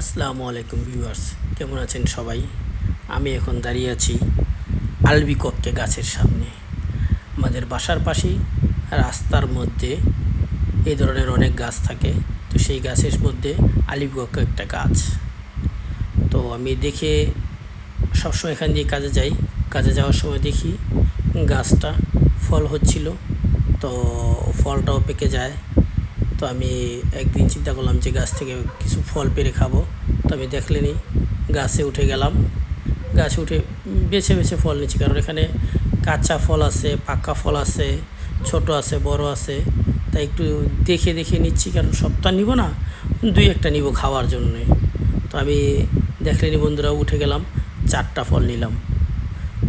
আসসালামু আলাইকুম ভিউয়ার্স, কেমন আছেন সবাই? আমি এখন দাঁড়িয়ে আছি আলবিকক্কে গাছের সামনে। আমাদের বাসার পাশেই রাস্তার মধ্যে এই ধরনের অনেক গাছ থাকে। তো সেই গাছের মধ্যে আলবিকক্ক একটা গাছ। তো আমি দেখে সবসময় এখান দিয়ে কাজে যাওয়ার সময় দেখি গাছটা ফল হচ্ছিল। তো ফলটাও পেকে যায়। তো আমি একদিন চিন্তা করলাম যে গাছ থেকে কিছু ফল পেড়ে খাবো। তো আমি দেখলেনি গাছে উঠে গেলাম। গাছে উঠে বেছে বেছে ফল নিচ্ছি, কারণ এখানে কাঁচা ফল আছে, পাকা ফল আছে, ছোট আছে, বড় আছে। তাই একটু দেখে দেখে নিচ্ছি, কারণ সবটা নিব না, দুই একটা নিব খাওয়ার জন্যে। তো আমি দেখলেনি বন্ধুরা উঠে গেলাম, 4টা ফল নিলাম।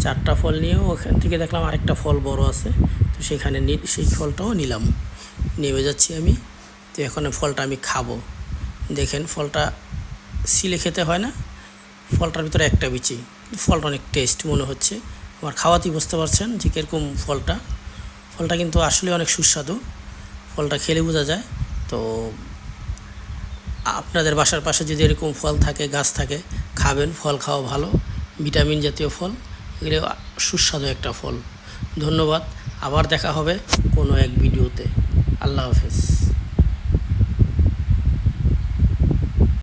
4টা ফল নিয়েও ওখান থেকে দেখলাম আরেকটা ফল বড় আছে। তো সেখানে সেই ফলটাও নিলাম, নেমে যাচ্ছি আমি। তো এখন ফলটা আমি খাবো। দেখেন ফলটা ছিলে খেতে হয় না, ফলটার ভিতরে একটা বিচি। ফলটা অনেক টেস্ট মনে হচ্ছে আমার, খাওয়াতেই বুঝতে পারছেন যে কীরকম ফলটা। ফলটা কিন্তু আসলে অনেক সুস্বাদু, ফলটা খেলে বোঝা যায়। তো আপনাদের বাসার পাশে যদি এরকম ফল থাকে, গাছ থাকে, খাবেন। ফল খাওয়া ভালো, ভিটামিন জাতীয় ফল, এগুলো সুস্বাদু একটা ফল। ধন্যবাদ, আবার দেখা হবে কোনো এক ভিডিওতে। আল্লাহ হাফেজ।